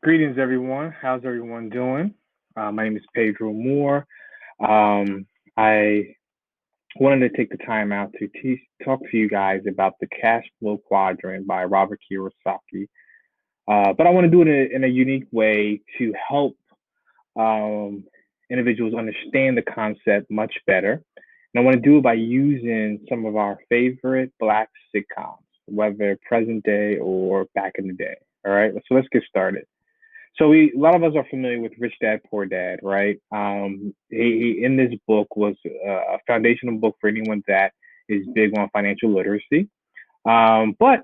Greetings, everyone. How's everyone doing? My name is Pedro Moore. I wanted to take the time out to talk to you guys about the cash flow quadrant by Robert Kiyosaki. But I want to do it in a unique way to help um, individuals understand the concept much better. And I want to do it by using some of our favorite Black sitcoms, whether present day or back in the day. All right, so let's get started. So a lot of us are familiar with Rich Dad Poor Dad, right? He in this book was a foundational book for anyone that is big on financial literacy. But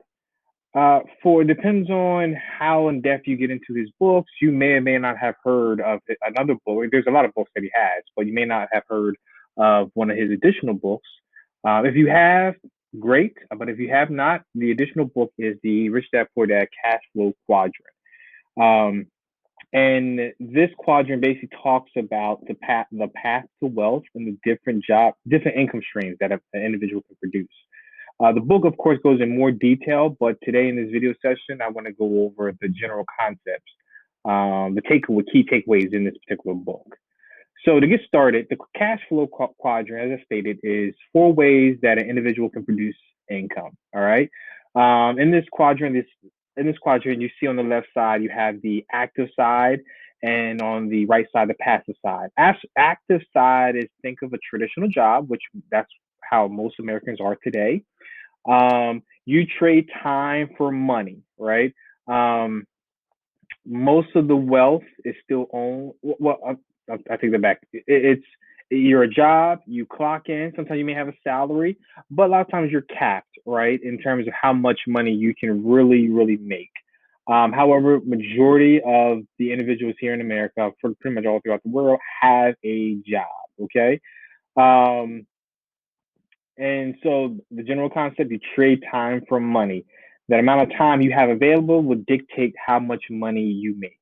for depends on how in depth you get into his books, you may or may not have heard of another book. There's a lot of books that he has, but you may not have heard of one of his additional books. If you have, great. But if you have not, the additional book is the Rich Dad Poor Dad Cash Flow Quadrant. Um, and this quadrant basically talks about the path to wealth and the different income streams that an individual can produce. The book, of course, goes in more detail, but today in this video session, I want to go over the general concepts, key takeaways in this particular book. So to get started, the cash flow quadrant, as I stated, is four ways that an individual can produce income. All right. In this quadrant, you see on the left side, you have the active side, and on the right side, the passive side. Active side is, think of a traditional job, which that's how most Americans are today. You trade time for money, right? Um, Most of the wealth is still owned. Well, I take that back. It's you're a job, you clock in. Sometimes you may have a salary, but a lot of times you're capped, right, in terms of how much money you can really make. However, majority of the individuals here in America, for pretty much all throughout the world, have a job. Okay, um, and so the general concept, you trade time for money. That amount of time you have available would dictate how much money you make.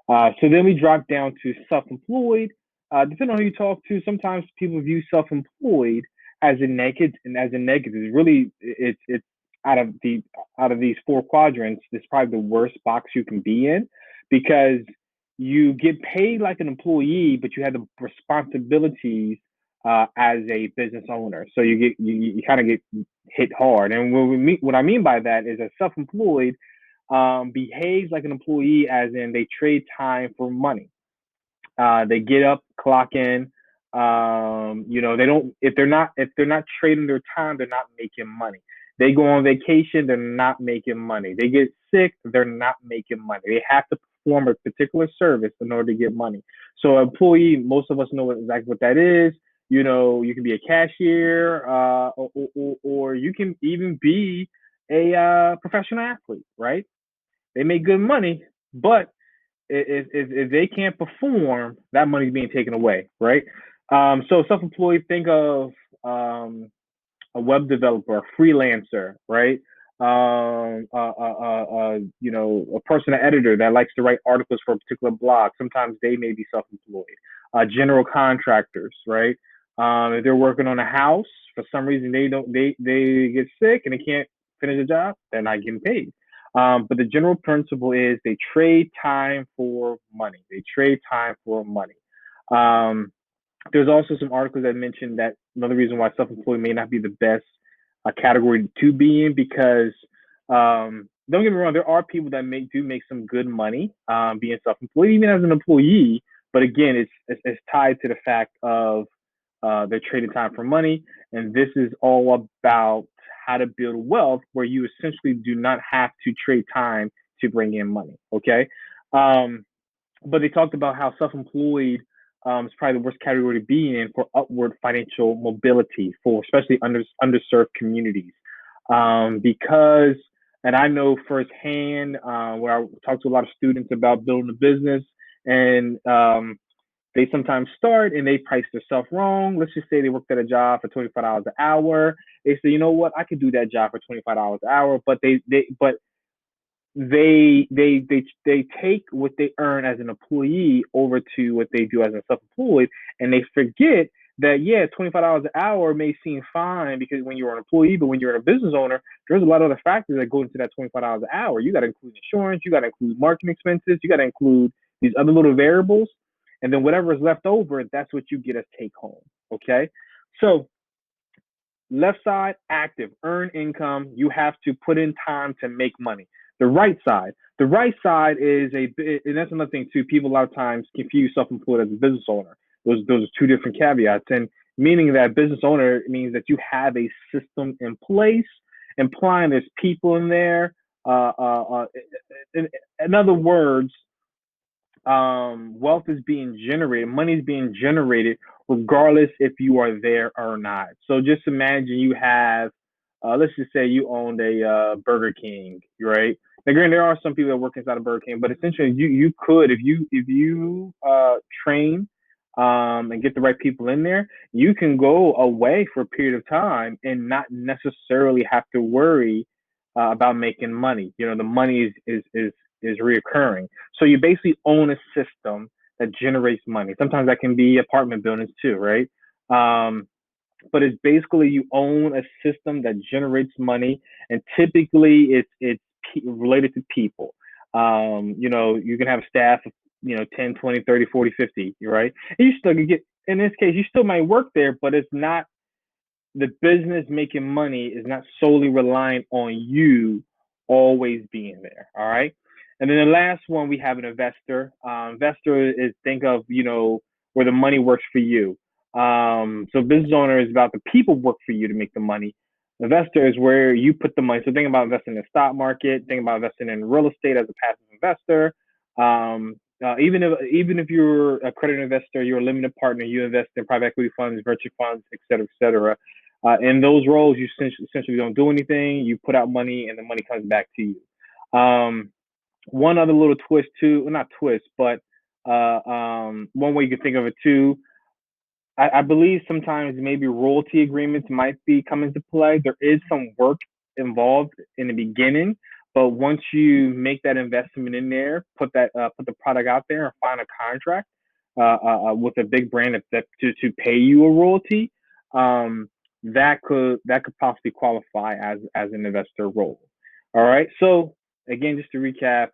So then we drop down to self-employed. Depending on who you talk to, sometimes people view self-employed as a negative, and as a negative. Really, it's out of the out of these four quadrants, it's probably the worst box you can be in because you get paid like an employee, but you have the responsibilities as a business owner. So you kind of get hit hard. And what I mean by that is that self-employed behaves like an employee, as in they trade time for money. They get up, clock in. They don't if they're not trading their time, they're not making money. They go on vacation, they're not making money. They get sick, they're not making money. They have to perform a particular service in order to get money. So employee, most of us know exactly what that is. You can be a cashier, or you can even be a professional athlete, right? They make good money, but if they can't perform, that money's being taken away, right? So self-employed, think of a web developer, a freelancer, right? A person, an editor that likes to write articles for a particular blog. Sometimes they may be self-employed. General contractors, right? If they're working on a house, for some reason they get sick and they can't finish the job, they're not getting paid. But the general principle is they trade time for money. They trade time for money. Um, there's also some articles that mentioned that another reason why self-employed may not be the best category to be in because don't get me wrong, there are people that do make some good money being self-employed, even as an employee. But again, it's tied to the fact of they're trading time for money, and this is all about how to build wealth where you essentially do not have to trade time to bring in money. Okay, um, but they talked about how self-employed is probably the worst category to be in for upward financial mobility for especially underserved communities. Because, and I know firsthand where I talk to a lot of students about building a business, and they sometimes start and they price themselves wrong. Let's just say they worked at a job for $25 an hour. They say, you know what, I could do that job for $25 an hour, but they take what they earn as an employee over to what they do as a self-employed, and they forget that, yeah, $25 an hour may seem fine because when you're an employee, but when you're a business owner, there's a lot of other factors that go into that $25 an hour. You got to include insurance, you got to include marketing expenses, you got to include these other little variables, and then whatever is left over, that's what you get as take home. Okay, so left side, active, earn income. You have to put in time to make money. The right side is and that's another thing too. People a lot of times confuse self-employed as a business owner. Those are two different caveats, and meaning that business owner means that you have a system in place, implying there's people in there. In other words, wealth is being generated, money is being generated, regardless if you are there or not. So just imagine you have, let's just say you owned a Burger King, right? Now, granted, there are some people that work inside of Burger King, but essentially, you could, if you train and get the right people in there, you can go away for a period of time and not necessarily have to worry about making money. You know, the money is reoccurring. So you basically own a system that generates money. Sometimes that can be apartment buildings too, right? But it's basically you own a system that generates money, and typically it's related to people. You know, you can have staff of, 10, 20, 30, 40, 50, right? And you still can get, in this case, you still might work there, but it's not, the business making money is not solely relying on you always being there. All right. And then the last one, we have an investor. Investor is, think of, where the money works for you. So business owner is about the people work for you to make the money. Investor is where you put the money. So think about investing in the stock market. Think about investing in real estate as a passive investor. Even if you're a credit investor, you're a limited partner, you invest in private equity funds, venture funds, et cetera, et cetera. In those roles, you essentially don't do anything. You put out money, and the money comes back to you. One other little twist too, well, not twist, but one way you can think of it too. I believe sometimes maybe royalty agreements might be come into play. There is some work involved in the beginning, but once you make that investment in there, put the product out there, and find a contract with a big brand to pay you a royalty, that could possibly qualify as an investor role. All right. So again, just to recap,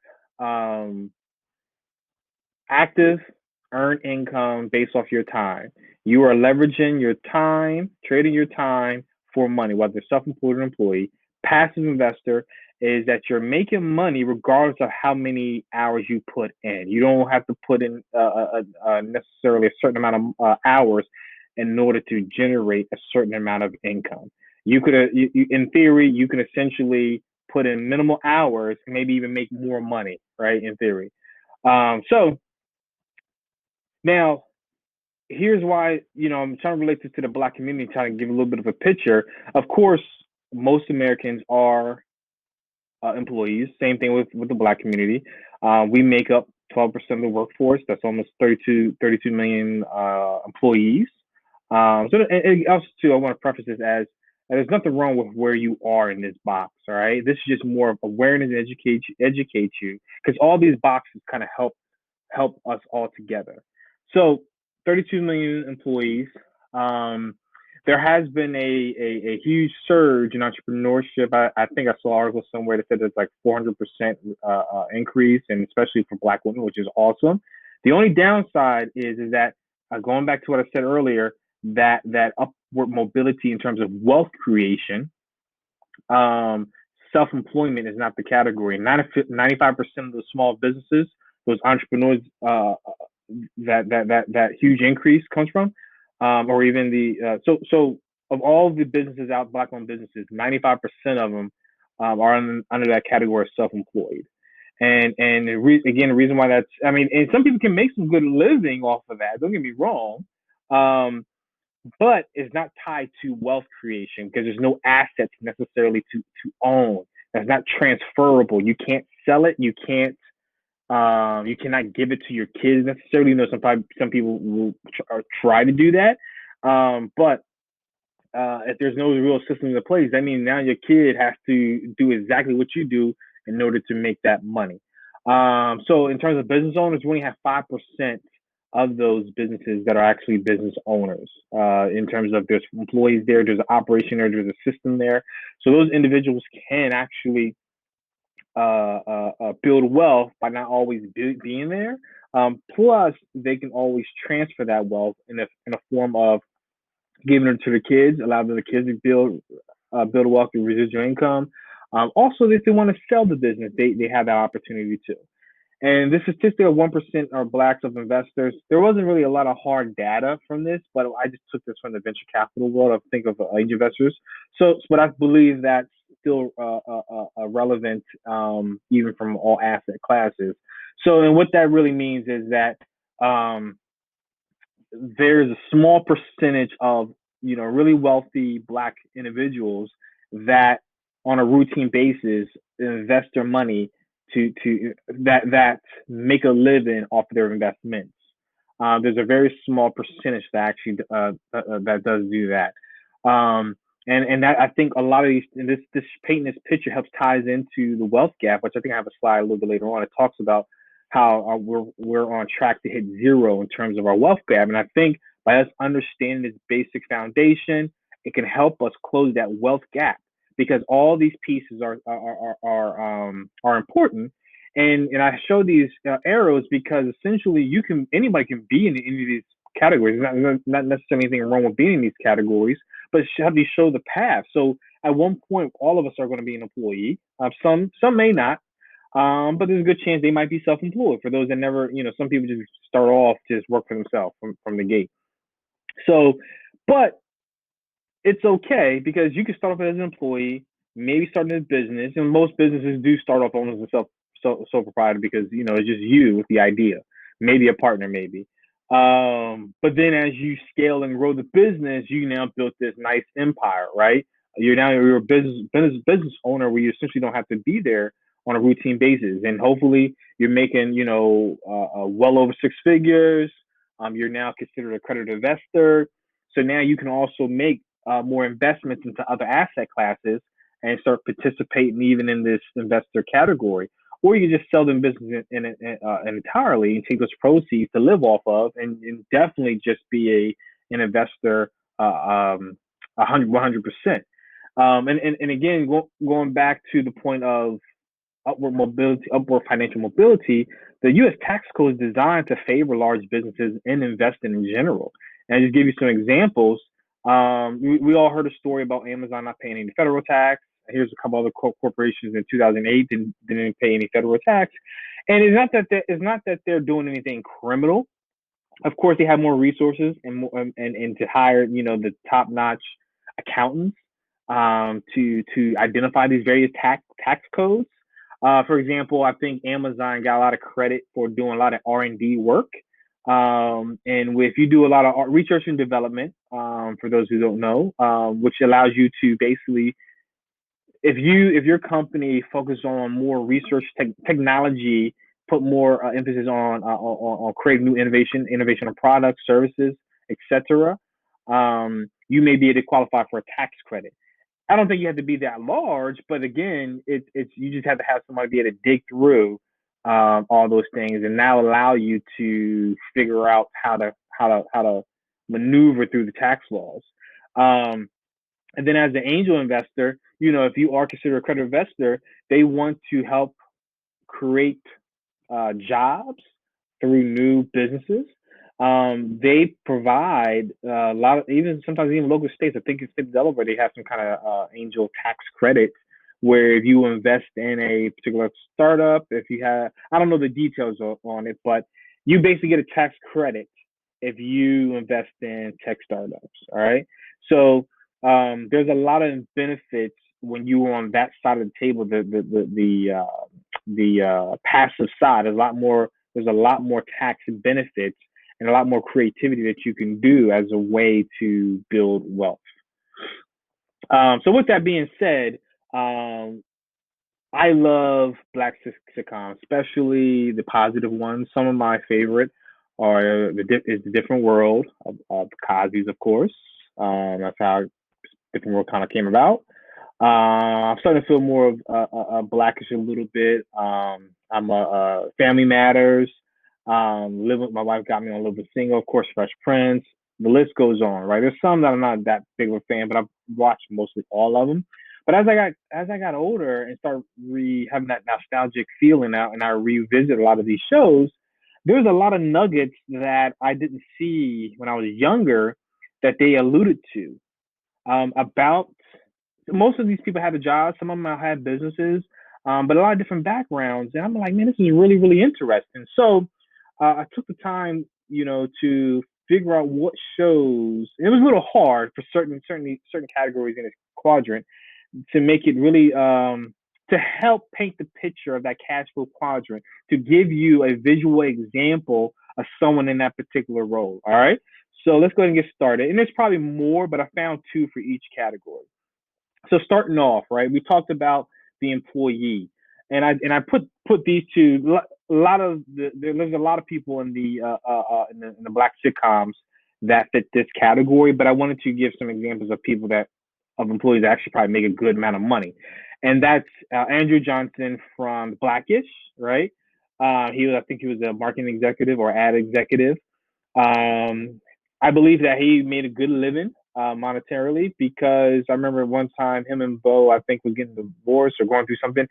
active, earn income based off your time. You are leveraging your time, trading your time for money, whether self-employed or employee. Passive investor is that you're making money regardless of how many hours you put in. You don't have to put in necessarily a certain amount of hours in order to generate a certain amount of income. You could, in theory, you can essentially put in minimal hours and maybe even make more money, right? In theory. So now, here's why, I'm trying to relate this to the Black community, trying to give a little bit of a picture. Of course, most Americans are employees. Same thing with the Black community. We make up 12% of the workforce. That's almost 32 million employees. And also, too, I want to preface this as there's nothing wrong with where you are in this box. All right, this is just more of awareness and educate you, because all these boxes kind of help us all together. So 32 million employees. There has been a huge surge in entrepreneurship. I think I saw an article somewhere that said there's like 400% increase, and especially for Black women, which is awesome. The only downside is that going back to what I said earlier, that upward mobility in terms of wealth creation, self-employment is not the category. 95% of the small businesses, those entrepreneurs, that huge increase comes from, or even the so of all the businesses out, Black-owned businesses, 95% of them are under that category of self-employed. And again, the reason why that's, and some people can make some good living off of that. Don't get me wrong, but it's not tied to wealth creation because there's no assets necessarily to own. That's not transferable. You can't sell it. You cannot give it to your kids necessarily. Some people will try to do that, but if there's no real system in place, that means now your kid has to do exactly what you do in order to make that money. So in terms of business owners, we only have 5% of those businesses that are actually business owners. In terms of there's employees there, there's an operation there, there's a system there. So those individuals can actually build wealth by not always being there. Plus, they can always transfer that wealth in a form of giving it to the kids, allow the kids to build wealth through residual income. Also, if they want to sell the business, they have that opportunity too. And the statistic of 1% are blacks of investors. There wasn't really a lot of hard data from this, but I just took this from the venture capital world. I think of angel investors. But I believe that's still relevant, even from all asset classes. So, and what that really means is that um, there's a small percentage of really wealthy black individuals that on a routine basis invest their money to that make a living off of their investments. There's a very small percentage that actually that does do that. Um, and that I think a lot of these this painting this picture helps ties into the wealth gap, which I think I have a slide a little bit later on. It talks about how we're on track to hit zero in terms of our wealth gap, and I think by us understanding this basic foundation, it can help us close that wealth gap because all these pieces are important. And I show these arrows because essentially anybody can be in any of these categories. Not necessarily anything wrong with being in these categories, but have these show the path. So at one point, all of us are going to be an employee. Some may not, but there's a good chance they might be self-employed. For those that never, some people just start off to just work for themselves from the gate. So, but it's okay because you can start off as an employee, maybe starting a business, and most businesses do start off owners and sole proprietor because it's just you with the idea, maybe a partner, maybe. But then as you scale and grow the business, you now built this nice empire, right? You're a business owner where you essentially don't have to be there on a routine basis, and hopefully you're making well over six figures. You're now considered a accredited investor, so now you can also make more investments into other asset classes and start participating even in this investor category. Or you can just sell them business entirely and take those proceeds to live off of, and definitely just be an investor 100%. And again, going back to the point of upward financial mobility, the U.S. tax code is designed to favor large businesses and investing in general. And I just give you some examples. We all heard a story about Amazon not paying any federal tax. Here's a couple other corporations in 2008 didn't pay any federal tax. And it's not that they're doing anything criminal. Of course, they have more resources and to hire the top notch accountants to identify these various tax codes. For example, I think Amazon got a lot of credit for doing a lot of R&D work. And if you do a lot of research and development, for those who don't know, which allows you to basically, if your company focuses on more research technology, put more emphasis on creating new innovation on products, services, etc., you may be able to qualify for a tax credit. I don't think you have to be that large, but again, it's you just have to have somebody be able to dig through all those things and now allow you to figure out how to maneuver through the tax laws. And then as an angel investor, if you are considered a credit investor, they want to help create jobs through new businesses. They provide a lot of, sometimes even local states. I think in state of Delaware, they have some kind of angel tax credit where if you invest in a particular startup, if you have, I don't know the details on it, but you basically get a tax credit if you invest in tech startups. All right. So there's a lot of benefits when you are on that side of the table, the passive side. There's a lot more tax benefits and a lot more creativity that you can do as a way to build wealth. So with that being said, I love Black sitcoms, especially the positive ones. Some of my favorite is the Different World of Cosby's, of course. That's how Different World kind of came about. I'm starting to feel more of Blackish a little bit. I'm Family Matters. Live with My Wife Got Me on Live with Single, of course, Fresh Prince. The list goes on, right? There's some that I'm not that big of a fan, but I've watched mostly all of them. But as I got older and started having that nostalgic feeling out, and I revisit a lot of these shows, there's a lot of nuggets that I didn't see when I was younger that they alluded to about most of these people had a job. Some of them had businesses, but a lot of different backgrounds. And I'm like, man, this is really, really interesting. So I took the time, to figure out what shows. It was a little hard for certain categories in this quadrant to make it really to help paint the picture of that cash flow quadrant to give you a visual example of someone in that particular role. All right. So let's go ahead and get started. And there's probably more, but I found two for each category. So starting off, right, we talked about the employee, and I put these two. A lot of there's a lot of people in the Black sitcoms that fit this category, but I wanted to give some examples of people that of employees that actually probably make a good amount of money, and that's Andrew Johnson from Blackish, right? I think he was a marketing executive or ad executive. Um, I believe that he made a good living monetarily because I remember one time him and Bo, I think, was getting divorced or going through something.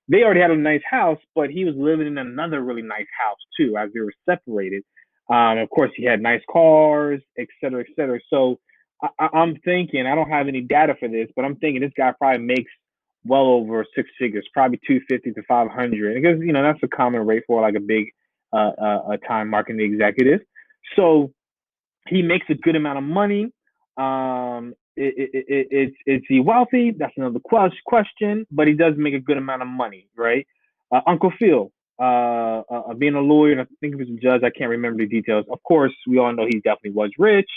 They already had a nice house, but he was living in another really nice house too as they were separated. Of course, he had nice cars, et cetera, et cetera. So I'm thinking, I don't have any data for this, but I'm thinking this guy probably makes well over six figures, probably 250 to 500, because that's a common rate for like a big a time marketing executive. So he makes a good amount of money. Is he wealthy? That's another question. But he does make a good amount of money, right? Uncle Phil, being a lawyer, and I think he was a judge. I can't remember the details. Of course, we all know he definitely was rich,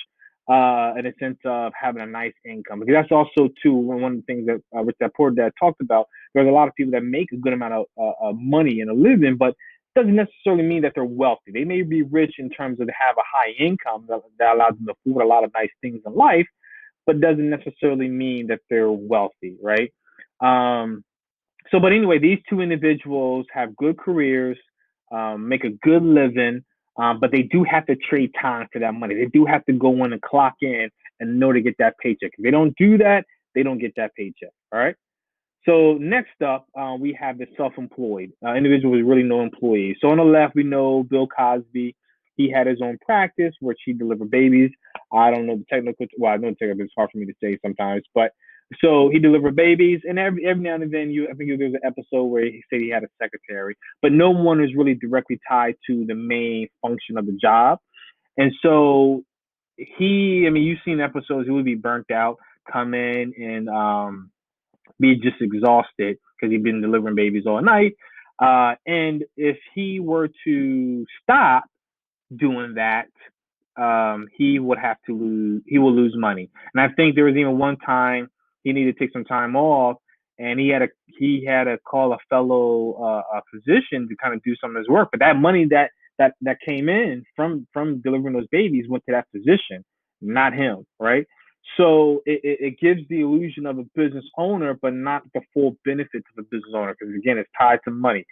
in a sense of having a nice income. Because that's also too one of the things that Rich Dad Poor Dad talked about. There's a lot of people that make a good amount of money and a living, but doesn't necessarily mean that they're wealthy. They may be rich in terms of they have a high income that allows them to afford a lot of nice things in life, but doesn't necessarily mean that they're wealthy, right? Um, but anyway, these two individuals have good careers, make a good living, but they do have to trade time for that money. They do have to go in and clock in and know to get that paycheck. If they don't do that, they don't get that paycheck. All right. So next up, we have the self-employed individual with really no employees. So on the left, we know Bill Cosby. He had his own practice which he delivered babies. I don't know the technical. Well, I know the technical. It's hard for me to say sometimes, but so he delivered babies, and every now and then, I think there's an episode where he said he had a secretary, but no one is really directly tied to the main function of the job. And so I mean, you've seen episodes. He would be burnt out, come in and be just exhausted because he'd been delivering babies all night. And if he were to stop doing that, he would have to lose. He will lose money. And I think there was even one time he needed to take some time off, and he had to call a fellow physician to kind of do some of his work. But that money that came in from delivering those babies went to that physician, not him, right? So it gives the illusion of a business owner, but not the full benefits of a business owner, because again, it's tied to money.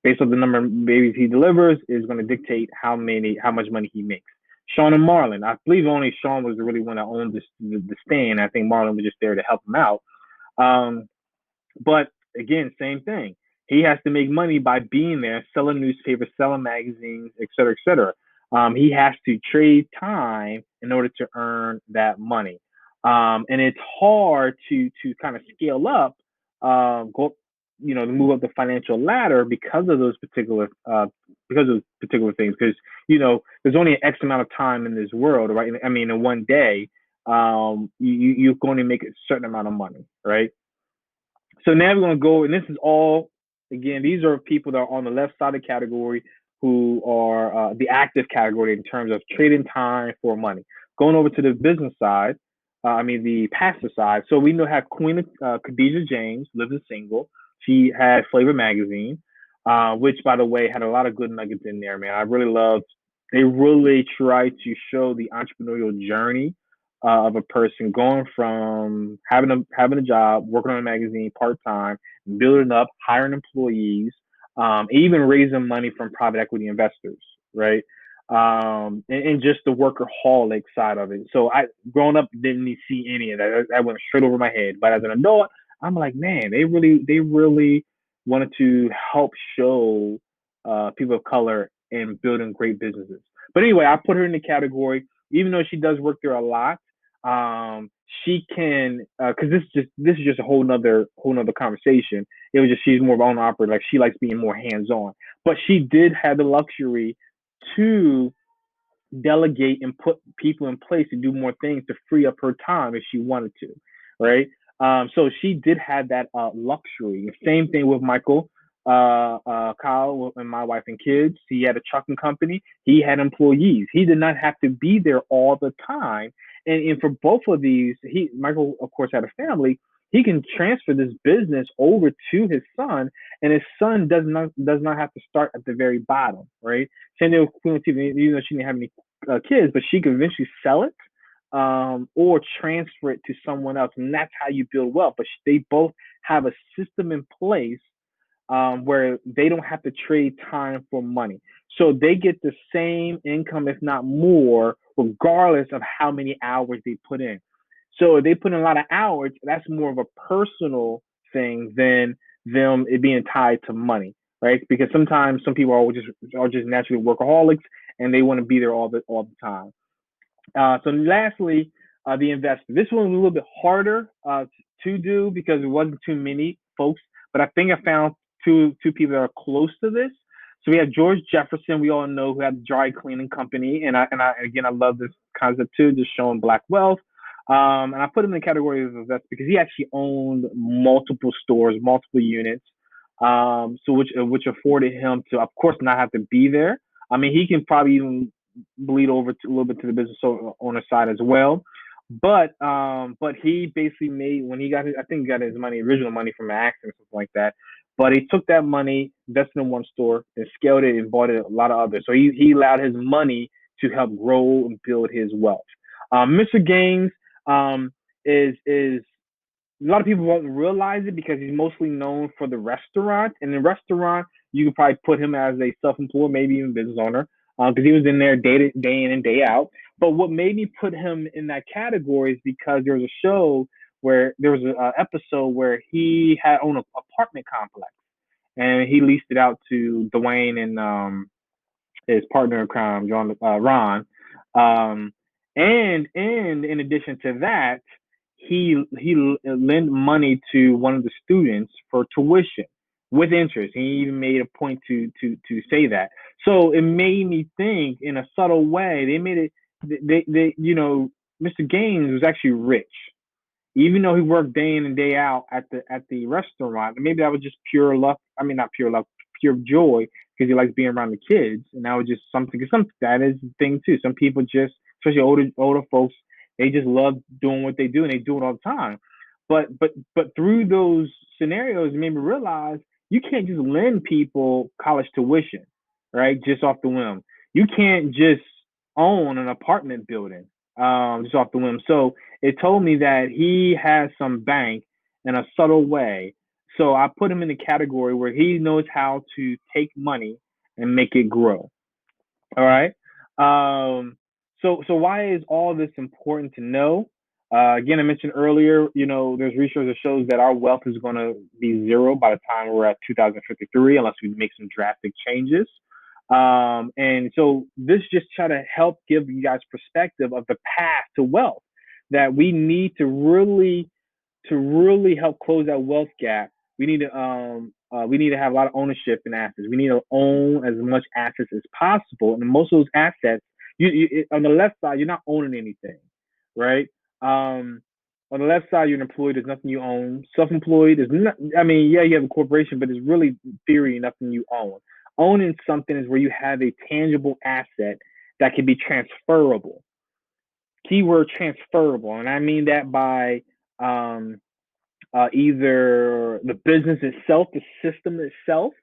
Based on the number of babies he delivers is going to dictate how much money he makes. Sean and Marlon, I believe only Sean was really one that owned the stand. I think Marlon was just there to help him out. Um, but again, same thing. He has to make money by being there, selling newspapers, selling magazines, et cetera, et cetera. He has to trade time in order to earn that money. And it's hard to kind of scale up, go, to move up the financial ladder because of those particular things. Because there's only an X amount of time in this world, right? I mean, in one day, you're going to make a certain amount of money, right? So now we're going to go, and this is all, again, these are people that are on the left side of the category who are the active category in terms of trading time for money. Going over to the business side, the passive side. So we have Queen Khadijah James, lives a single. She had Flavor Magazine, which, by the way, had a lot of good nuggets in there, man. I really loved, they really tried to show the entrepreneurial journey of a person going from having a job, working on a magazine part time, building up, hiring employees, even raising money from private equity investors, right? And just the workaholic side of it. So I, growing up, didn't see any of that. That went straight over my head. But as an adult, I'm like, man, they really wanted to help show people of color in building great businesses. But anyway, I put her in the category, even though she does work there a lot. She can, because this is just a whole nother conversation. It was just she's more of an owner operator, like she likes being more hands on. But she did have the luxury to delegate and put people in place to do more things to free up her time if she wanted to, right? So she did have that luxury. Same thing with Michael, Kyle, and my wife and kids. He had a trucking company. He had employees. He did not have to be there all the time. And for both of these, Michael, of course, had a family. He can transfer this business over to his son, and his son does not have to start at the very bottom, right? Same thing with Queen Latifah, even though she didn't have any kids, but she could eventually sell it, or transfer it to someone else, and that's how you build wealth. But they both have a system in place, where they don't have to trade time for money, so they get the same income, if not more, regardless of how many hours they put in. So if they put in a lot of hours, that's more of a personal thing than them it being tied to money, right? Because sometimes some people are just naturally workaholics and they want to be there all the time. So lastly, the investor. This one was a little bit harder to do because it wasn't too many folks, but I think I found two people that are close to this. So we have George Jefferson, we all know, who had the dry cleaning company, and I again I love this concept too, just showing black wealth. And I put him in the category of investor because he actually owned multiple stores, multiple units, so which afforded him to, of course, not have to be there. I mean, he can probably even bleed over to, a little bit to the business owner side as well. But he basically made, when he got his, I think he got his money, original money, from an accident or something like that. But he took that money, invested in one store, and scaled it and bought it a lot of others. So he allowed his money to help grow and build his wealth. Mr. Gaines, is a lot of people won't realize it because he's mostly known for the restaurant. And the restaurant, you could probably put him as a self-employed, maybe even business owner, because he was in there day in and day out. But what made me put him in that category is because there was a show where there was an episode where he had owned an apartment complex and he leased it out to Dwayne and his partner in crime, Ron. Um, and in addition to that, he lent money to one of the students for tuition with interest. He even made a point to say that. So it made me think in a subtle way. They made it. They Mr. Gaines was actually rich, even though he worked day in and day out at the restaurant. Maybe that was just pure luck. I mean, not pure luck, pure joy, because he likes being around the kids, and that was just something. Cause some that is the thing too. Some people just, especially older folks, they just love doing what they do, and they do it all the time. But through those scenarios, it made me realize you can't just lend people college tuition, right? Just off the whim. You can't just own an apartment building, just off the whim. So it told me that he has some bank in a subtle way. So I put him in the category where he knows how to take money and make it grow. All right. So why is all this important to know? Again, I mentioned earlier, there's research that shows that our wealth is going to be zero by the time we're at 2053, unless we make some drastic changes. And so this just try to help give you guys perspective of the path to wealth that we need to really help close that wealth gap. We need to have a lot of ownership in assets. We need to own as much assets as possible, and most of those assets, on the left side, you're not owning anything, right? On the left side, you're an employee. There's nothing you own. Self-employed is not. I mean, yeah, you have a corporation, but it's really, in theory, nothing you own. Owning something is where you have a tangible asset that can be transferable. Keyword transferable, and I mean that by um, either the business itself, the system itself,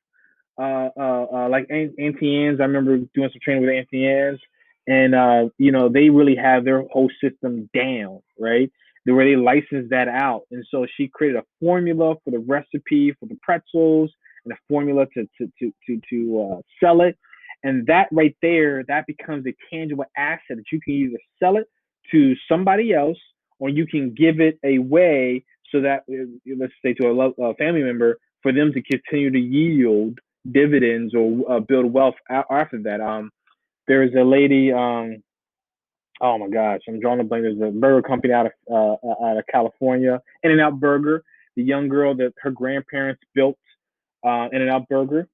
like Auntie Anne's. I remember doing some training with Auntie Anne's, and they really have their whole system down, right? The way they license that out, and so she created a formula for the recipe for the pretzels, and a formula to sell it. And that right there, that becomes a tangible asset that you can either sell it to somebody else, or you can give it away so that, let's say, to a family member, for them to continue to yield dividends or build wealth after that. There's a lady. Oh my gosh, I'm drawing a blank. There's a burger company out of California, In-N-Out Burger. The young girl that her grandparents built In-N-Out Burger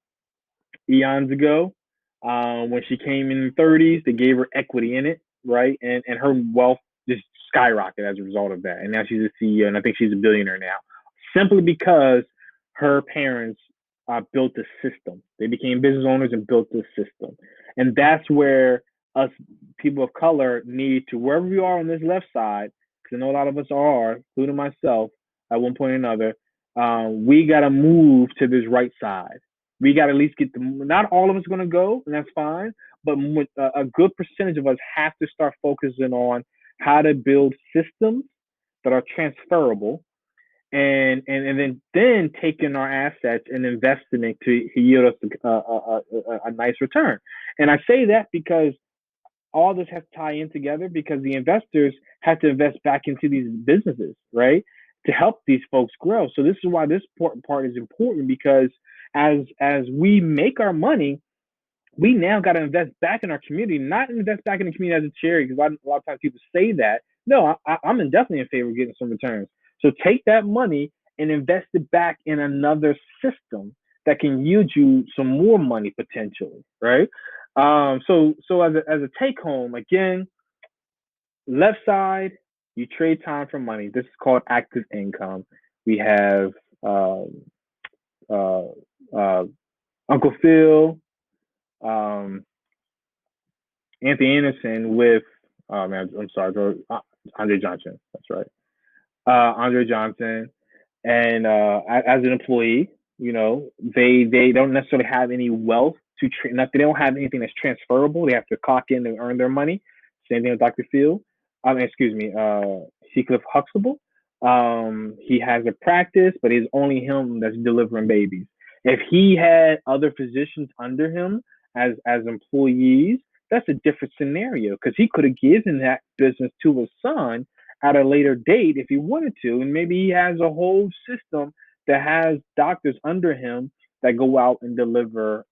eons ago. When she came in the 30s, they gave her equity in it, right? And her wealth just skyrocketed as a result of that. And now she's a CEO, and I think she's a billionaire now, simply because her parents built the system. They became business owners and built the system. And that's where us people of color need to, wherever we are on this left side, because I know a lot of us are, including myself, at one point or another, we got to move to this right side. We got to at least get the, not all of us going to go, and that's fine, but a good percentage of us have to start focusing on how to build systems that are transferable, and then taking our assets and investing it to yield us a nice return. And I say that because all this has to tie in together, because the investors have to invest back into these businesses, right, to help these folks grow. So this is why this part is important, because as we make our money, we now got to invest back in our community, not invest back in the community as a charity, because a lot of times people say that. No, I'm definitely in favor of getting some returns. So take that money and invest it back in another system that can yield you some more money potentially, right? So as a take home, again, left side, you trade time for money. This is called active income. We have uh, uh, Uncle Phil, um, Anthony Anderson with, oh man, I'm sorry, Andre Johnson. That's right. Andre Johnson, and as an employee, they don't necessarily have any wealth they don't have anything that's transferable. They have to clock in and earn their money. Same thing with Dr. Phil. Excuse me, Seacliff Huxtable. He has a practice, but it's only him that's delivering babies. If he had other physicians under him as employees, that's a different scenario, because he could have given that business to his son at a later date if he wanted to, and maybe he has a whole system that has doctors under him that go out and deliver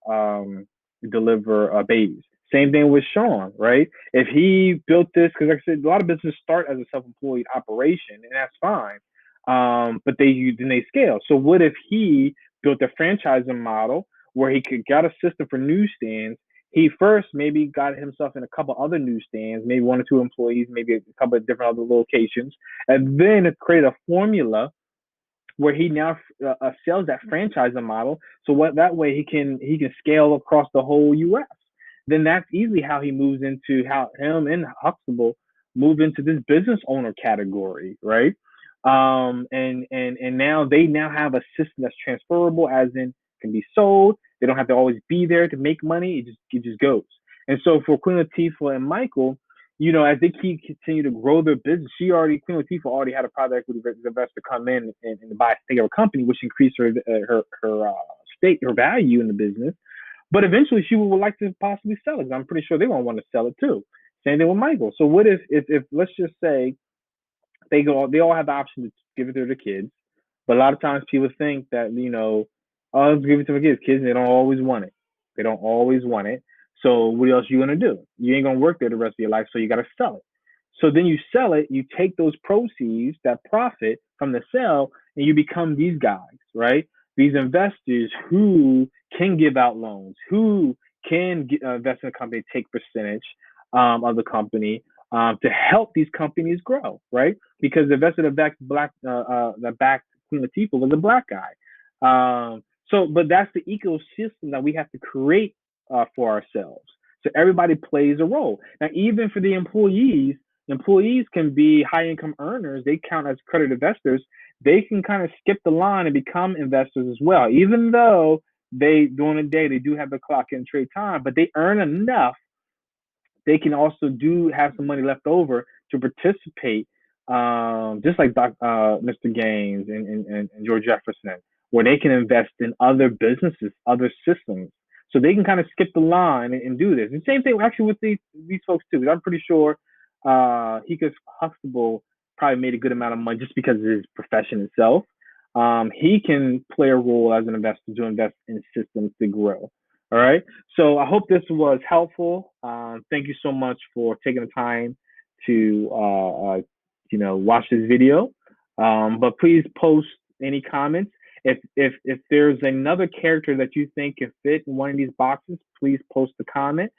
babies. Same thing with Sean, right? If he built this, because like I said, a lot of businesses start as a self-employed operation, and that's fine. But then they scale. So what if he built a franchising model where he could got a system for newsstands? He first maybe got himself in a couple other newsstands, maybe one or two employees, maybe a couple of different other locations, and then create a formula where he now sells that franchising model. So that way he can scale across the whole U.S. Then that's easily how he moves into, how him and Huxtable move into this business owner category, right? And now they now have a system that's transferable, as in can be sold. They don't have to always be there to make money. It just goes. And so for Queen Latifah and Michael, as they continue to grow their business, Queen Latifah already had a private equity investor come in and buy a stake of a company, which increased her stake, her value in the business. But eventually, she would like to possibly sell it. I'm pretty sure they won't want to sell it too. Same thing with Michael. So what if let's just say they all have the option to give it to their kids, but a lot of times people think that oh, let's give it to my kids. Kids, they don't always want it. They don't always want it. So what else you gonna do? You ain't gonna work there the rest of your life, so you gotta sell it. So then you sell it, you take those proceeds, that profit from the sale, and you become these guys, right? These investors who can give out loans, who can invest in a company, take percentage of the company to help these companies grow, right? Because the investor that backed Queen Latifah was a black guy. But that's the ecosystem that we have to create for ourselves. So everybody plays a role. Now, even for the employees can be high income earners. They count as credit investors. They can kind of skip the line and become investors as well, even though during the day they do have the clock and trade time, but they earn enough. They can also have some money left over to participate, just like Mr. Gaines and George Jefferson. where they can invest in other businesses, other systems. So they can kind of skip the line and do this. And same thing actually with these folks too. Because I'm pretty sure Hika Huxtable probably made a good amount of money just because of his profession itself. He can play a role as an investor to invest in systems to grow. All right. So I hope this was helpful. Thank you so much for taking the time to watch this video. But please post any comments. If there's another character that you think can fit in one of these boxes, please post a comment.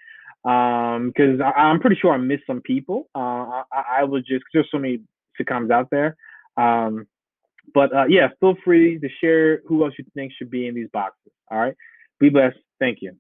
Because I'm pretty sure I missed some people. I was just, there's so many sitcoms out there. But yeah, feel free to share who else you think should be in these boxes. All right. Be blessed. Thank you.